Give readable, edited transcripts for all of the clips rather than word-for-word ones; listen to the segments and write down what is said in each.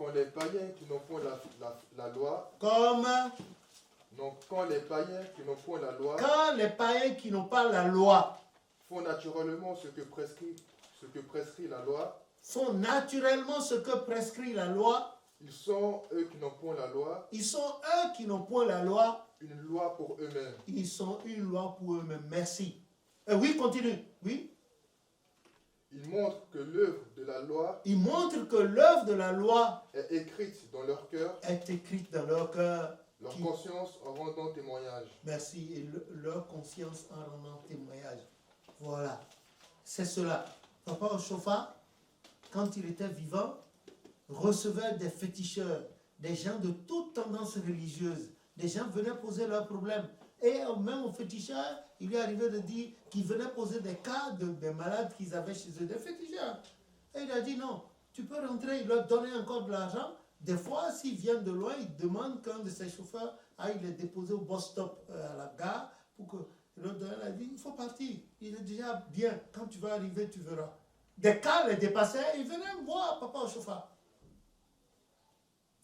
quand les païens qui n'ont point la loi, comme donc quand les païens qui n'ont point la loi, quand les païens qui n'ont pas la loi font naturellement ce que prescrit la loi, font naturellement ce que prescrit la loi, ils sont, eux qui n'ont point la loi, ils sont eux qui n'ont point la loi, une loi pour eux-mêmes. ils sont une loi pour eux-mêmes. Merci. Oui, continue. Oui. Ils montrent que l'œuvre de la loi Ils montrent que l'œuvre de la loi est écrite dans leur cœur, est écrite dans leur cœur. leur conscience en rendant témoignage. Merci. Et leur conscience en rendant témoignage. Voilà. C'est cela. Papa Ochofa, quand il était vivant, recevait des féticheurs, des gens de toute tendance religieuse. Des gens venaient poser leurs problèmes. Et même aux féticheurs, il lui arrivait de dire qu'ils venaient poser des cas des malades qu'ils avaient chez eux, des féticheurs. Et il a dit non, tu peux rentrer, il leur donnait encore de l'argent. Des fois, s'ils viennent de loin, ils demandent qu'un de ses chauffeurs aille les déposer au bus stop à la gare pour que l'autre a dit il faut partir. Il est déjà bien, quand tu vas arriver, tu verras. Des cas les dépassaient, ils venaient me voir, papa au chauffeur.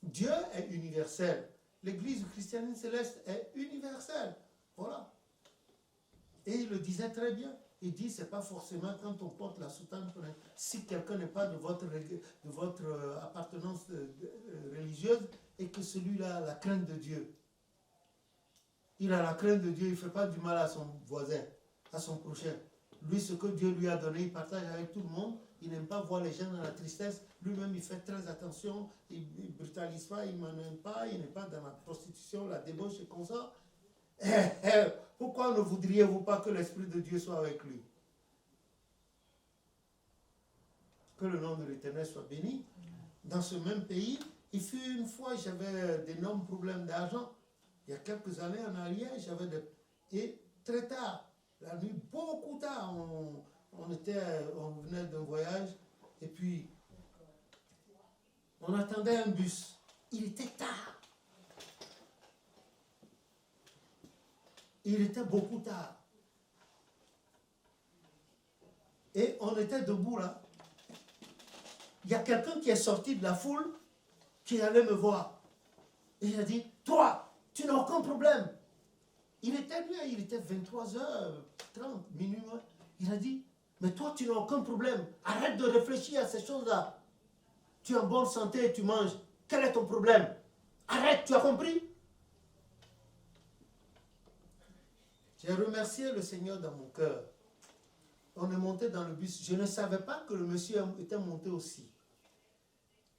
Dieu est universel. L'église du christianisme céleste est universelle. Voilà. Et il le disait très bien. Il dit, c'est pas forcément quand on porte la soutane, si quelqu'un n'est pas de votre appartenance religieuse et que celui-là a la crainte de Dieu. Il a la crainte de Dieu, il ne fait pas du mal à son voisin, à son prochain. Lui, ce que Dieu lui a donné, il partage avec tout le monde. Il n'aime pas voir les gens dans la tristesse. Lui-même, il fait très attention. Il ne brutalise pas, il ne m'en pas. Il n'est pas dans la prostitution, la débauche et comme ça. Pourquoi ne voudriez-vous pas que l'Esprit de Dieu soit avec lui? Que le nom de l'Éternel soit béni. Dans ce même pays, il fut une fois, j'avais d'énormes problèmes d'argent. Il y a quelques années en arrière, et très tard, la nuit, beaucoup tard, on venait d'un voyage, et puis on attendait un bus. Il était tard. Il était beaucoup tard. Et on était debout là. Il y a quelqu'un qui est sorti de la foule, qui allait me voir. Et il a dit, toi, tu n'as aucun problème. Il était bien, il était 23h30, minuit. Il a dit, mais toi, tu n'as aucun problème. Arrête de réfléchir à ces choses-là. Tu es en bonne santé, tu manges. Quel est ton problème? Arrête, tu as compris? J'ai remercié le Seigneur dans mon cœur. On est monté dans le bus. Je ne savais pas que le monsieur était monté aussi.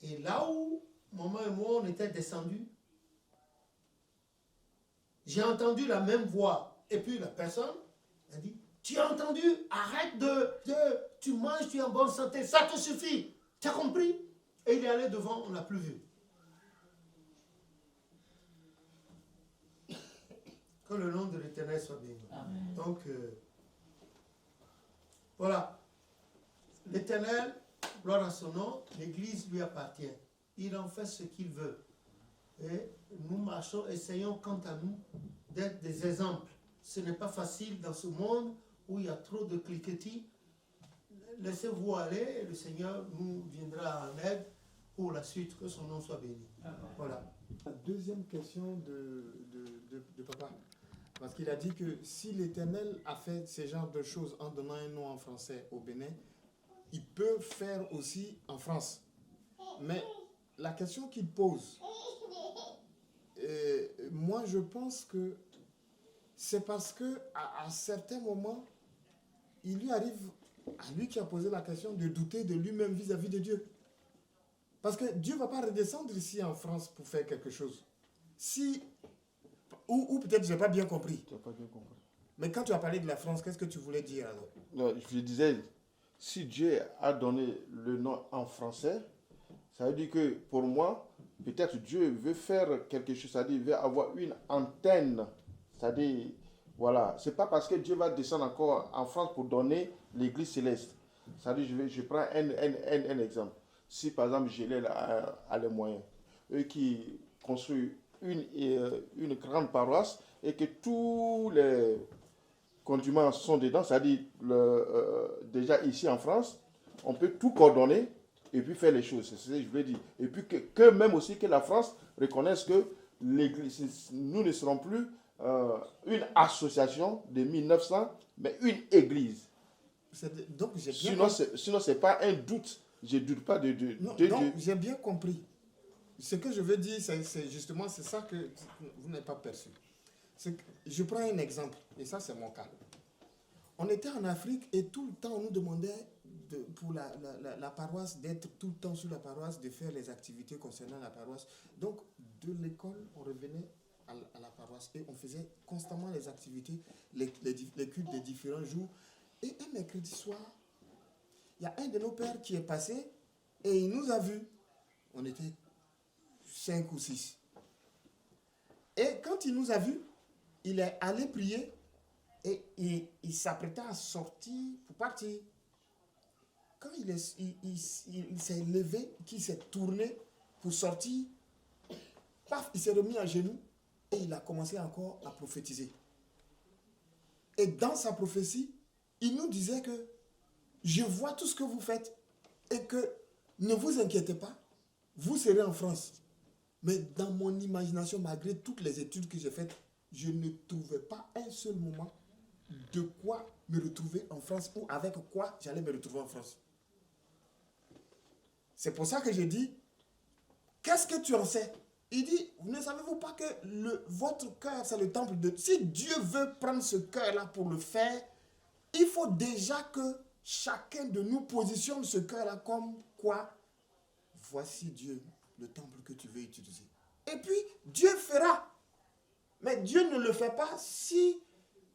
Et là où maman et moi, on était descendus, j'ai entendu la même voix. Et puis la personne a dit, tu as entendu? Arrête tu manges, tu es en bonne santé, ça te suffit. Tu as compris? Et il est allé devant, on ne l'a plus vu. Que le nom de l'Éternel soit béni. Amen. Donc, voilà. L'Éternel, gloire à son nom, l'Église lui appartient. Il en fait ce qu'il veut. Et nous marchons, essayons quant à nous d'être des exemples. Ce n'est pas facile dans ce monde où il y a trop de cliquetis. Laissez-vous aller et le Seigneur nous viendra en aide pour la suite. Que son nom soit béni. Amen. Voilà. La deuxième question de papa. Parce qu'il a dit que si l'Éternel a fait ce genre de choses en donnant un nom en français au Bénin, il peut faire aussi en France. Mais la question qu'il pose, moi je pense que c'est parce que à certains moments, il lui arrive, à lui qui a posé la question, de douter de lui-même vis-à-vis de Dieu. Parce que Dieu ne va pas redescendre ici en France pour faire quelque chose. Ou peut-être je n'ai pas bien compris. Tu n'as pas bien compris. Mais quand tu as parlé de la France, qu'est-ce que tu voulais dire alors? Non, je disais, si Dieu a donné le nom en français, ça veut dire que pour moi, peut-être Dieu veut faire quelque chose, c'est-à-dire il veut avoir une antenne. C'est-à-dire, voilà, c'est pas parce que Dieu va descendre encore en France pour donner l'église céleste. C'est-à-dire, je prends un exemple. Si par exemple, Gélèle a les moyens, eux qui construisent une grande paroisse et que tous les condiments sont dedans, c'est-à-dire déjà ici en France, on peut tout coordonner et puis faire les choses. C'est ce que je veux dire. Et puis que même aussi que la France reconnaisse que l'Église, nous ne serons plus une association de 1900, mais une église. Donc, j'ai bien Sinon, ce n'est pas un doute. Je ne doute pas de Dieu. Donc, j'ai bien compris. Ce que je veux dire, c'est justement c'est ça que vous n'avez pas perçu. Je prends un exemple, et ça, c'est mon cas. On était en Afrique et tout le temps, on nous demandait pour la paroisse d'être tout le temps sur la paroisse, de faire les activités concernant la paroisse. Donc, de l'école, on revenait à la paroisse et on faisait constamment les activités, les cultes des différents jours. Et un mercredi soir, il y a un de nos pères qui est passé et il nous a vus. On était 5 ou 6. Et quand il nous a vus, il est allé prier et il s'apprêtait à sortir pour partir. Quand il s'est levé, qu'il s'est tourné pour sortir, paf, il s'est remis à genoux et il a commencé encore à prophétiser. Et dans sa prophétie, il nous disait que je vois tout ce que vous faites et que ne vous inquiétez pas, vous serez en France. Mais dans mon imagination, malgré toutes les études que j'ai faites, je ne trouvais pas un seul moment de quoi me retrouver en France ou avec quoi j'allais me retrouver en France. C'est pour ça que j'ai dit, qu'est-ce que tu en sais? Il dit, ne savez-vous pas que votre cœur, c'est le temple de... Si Dieu veut prendre ce cœur-là pour le faire, il faut déjà que chacun de nous positionne ce cœur-là comme quoi? Voici Dieu, le temple que tu veux utiliser. Et puis, Dieu fera. Mais Dieu ne le fait pas si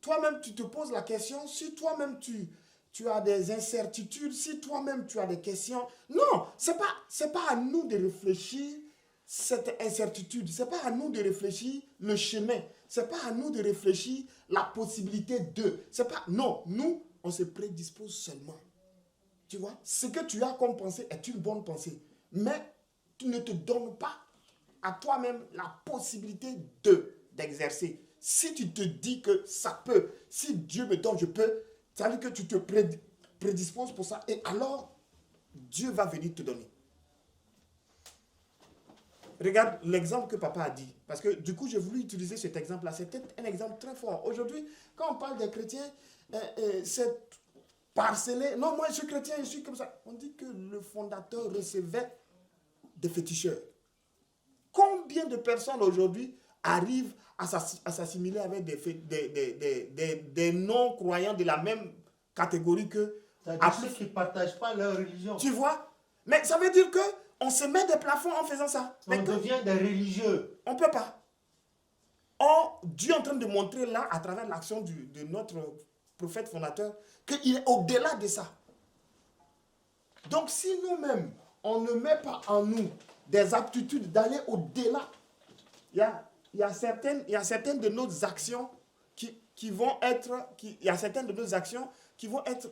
toi-même tu te poses la question, si toi-même tu as des incertitudes, si toi-même tu as des questions. Non, c'est pas à nous de réfléchir cette incertitude. C'est pas à nous de réfléchir le chemin. C'est pas à nous de réfléchir la possibilité de. C'est pas, non, nous, on se prédispose seulement. Tu vois, ce que tu as comme pensée est une bonne pensée. Mais tu ne te donnes pas à toi-même la possibilité d'exercer. Si tu te dis que ça peut, si Dieu me donne, je peux, ça veut dire que tu te prédisposes pour ça. Et alors, Dieu va venir te donner. Regarde l'exemple que papa a dit. Parce que du coup, j'ai voulu utiliser cet exemple-là. C'était un exemple très fort. Aujourd'hui, quand on parle des chrétiens, c'est parcellé. Non, moi, je suis chrétien, je suis comme ça. On dit que le fondateur recevait des féticheurs. Combien de personnes aujourd'hui arrivent à s'assimiler avec des non-croyants de la même catégorie que... C'est-à-dire ceux qui ne partagent pas leur religion. Tu vois? Mais ça veut dire qu'on se met des plafonds en faisant ça. On devient des religieux. On ne peut pas. Dieu est en train de montrer là, à travers l'action de notre prophète fondateur, qu'il est au-delà de ça. Donc si nous-mêmes, on ne met pas en nous des aptitudes d'aller au-delà, il y a certaines de nos actions qui vont être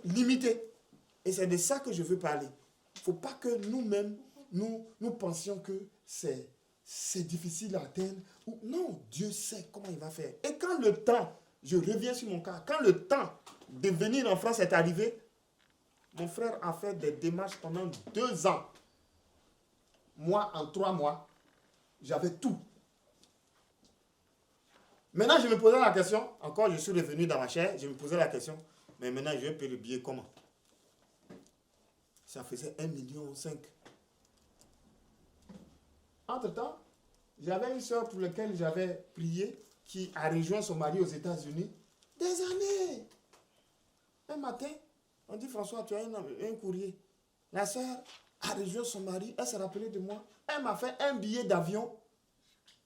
limitées. Et c'est de ça que je veux parler. Il ne faut pas que nous-mêmes, nous pensions que c'est difficile à atteindre. Non, Dieu sait comment il va faire. Et quand le temps, je reviens sur mon cas, quand le temps de venir en France est arrivé, mon frère a fait des démarches pendant 2 ans. Moi, en 3 mois, j'avais tout. Maintenant, je me posais la question, encore je suis revenu dans ma chair, je me posais la question, mais maintenant, je vais payer le billet comment? Ça faisait 1,5 million. Entre-temps, j'avais une soeur pour laquelle j'avais prié, qui a rejoint son mari aux États-Unis. Des années. Un matin, on dit, François, tu as un courrier. La soeur a rejoint son mari, elle s'est rappelée de moi. Elle m'a fait un billet d'avion,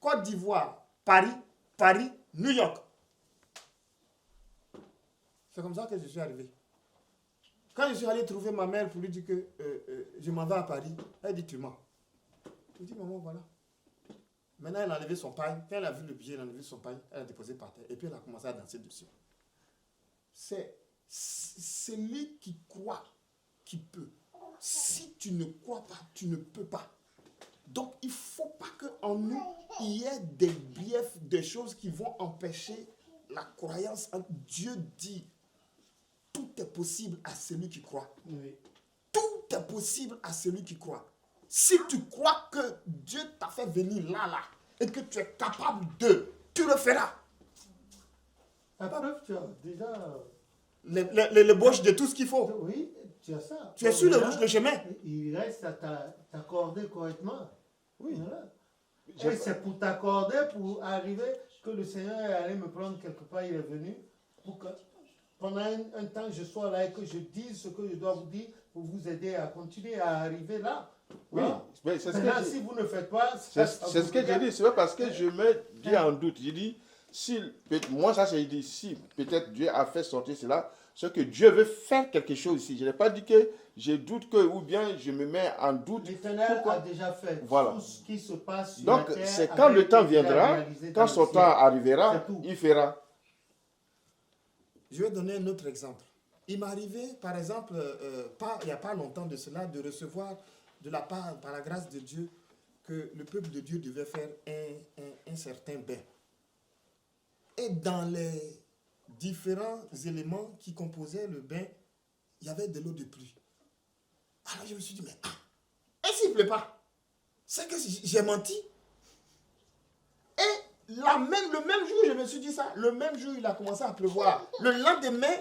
Côte d'Ivoire, Paris, New York. C'est comme ça que je suis arrivé. Quand je suis allé trouver ma mère pour lui dire que je m'en vais à Paris, elle dit, tu mens. Je dis, maman, voilà. Maintenant, elle a enlevé son paille. Quand elle a vu le billet, elle a enlevé son paille, elle a déposé par terre. Et puis, elle a commencé à danser dessus. C'est lui qui croit qui peut. Si tu ne crois pas, tu ne peux pas. Donc, il ne faut pas qu'en nous, il y ait des biefs, des choses qui vont empêcher la croyance. Dieu dit, tout est possible à celui qui croit. Oui. Tout est possible à celui qui croit. Si tu crois que Dieu t'a fait venir là, et que tu es capable de, tu le feras. La preuve, tu as déjà... L'ébauche de tout ce qu'il faut. Oui, tu as ça. Tu es sur Voilà. le chemin. Il reste à t'accorder correctement. Oui. Voilà. J'ai Et c'est pour t'accorder, pour arriver, que le Seigneur est allé me prendre quelque part, il est venu, pour que pendant un temps je sois là et que je dise ce que je dois vous dire, pour vous aider à continuer à arriver là. Oui, Voilà. mais c'est ce que Maintenant, j'ai- si vous ne faites pas, c'est ce que j'ai dit. C'est pas parce que je me dis en doute. J'ai dit, si, moi, ça, j'ai dit, si peut-être Dieu a fait sortir cela, c'est que Dieu veut faire quelque chose ici. Je n'ai pas dit que je doute que, ou bien je me mets en doute. l'Éternel Pourquoi? a déjà fait Voilà. tout ce qui se passe sur Donc, la terre. c'est quand avait le temps été déjà viendra, réalisé quand dans son le temps ciel. arrivera, C'est tout. il fera. Je vais donner un autre exemple. Il m'est arrivé, par exemple, il n'y a pas longtemps de cela, de recevoir de la part, par la grâce de Dieu, que le peuple de Dieu devait faire un certain bain. Et dans les différents éléments qui composaient le bain, il y avait de l'eau de pluie. Alors je me suis dit, mais et s'il ne pleut pas? C'est que j'ai menti. Et le même jour, je me suis dit ça, le même jour, il a commencé à pleuvoir. Le lendemain,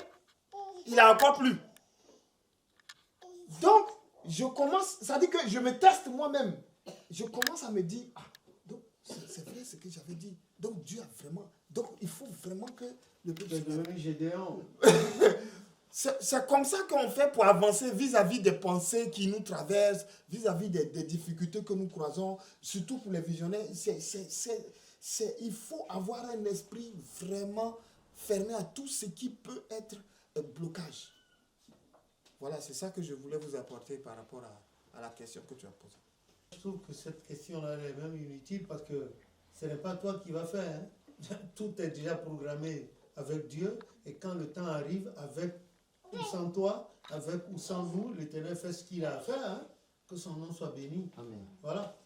il a encore plu. Donc, ça dit que je me teste moi-même. Je commence à me dire, donc c'est vrai ce que j'avais dit. Donc Dieu a vraiment, donc il faut vraiment que le peuple Tu es se lève. devenu Gédéon. C'est comme ça qu'on fait pour avancer vis-à-vis des pensées qui nous traversent, vis-à-vis des difficultés que nous croisons, surtout pour les visionnaires. Il faut avoir un esprit vraiment fermé à tout ce qui peut être blocage. Voilà, c'est ça que je voulais vous apporter par rapport à la question que tu as posée. Je trouve que cette question-là est même inutile parce que ce n'est pas toi qui vas faire. Hein. Tout est déjà programmé avec Dieu et quand le temps arrive, avec ou sans toi, avec ou sans nous, l'Éternel fait ce qu'il a à faire. Hein. Que son nom soit béni. Amen. Voilà.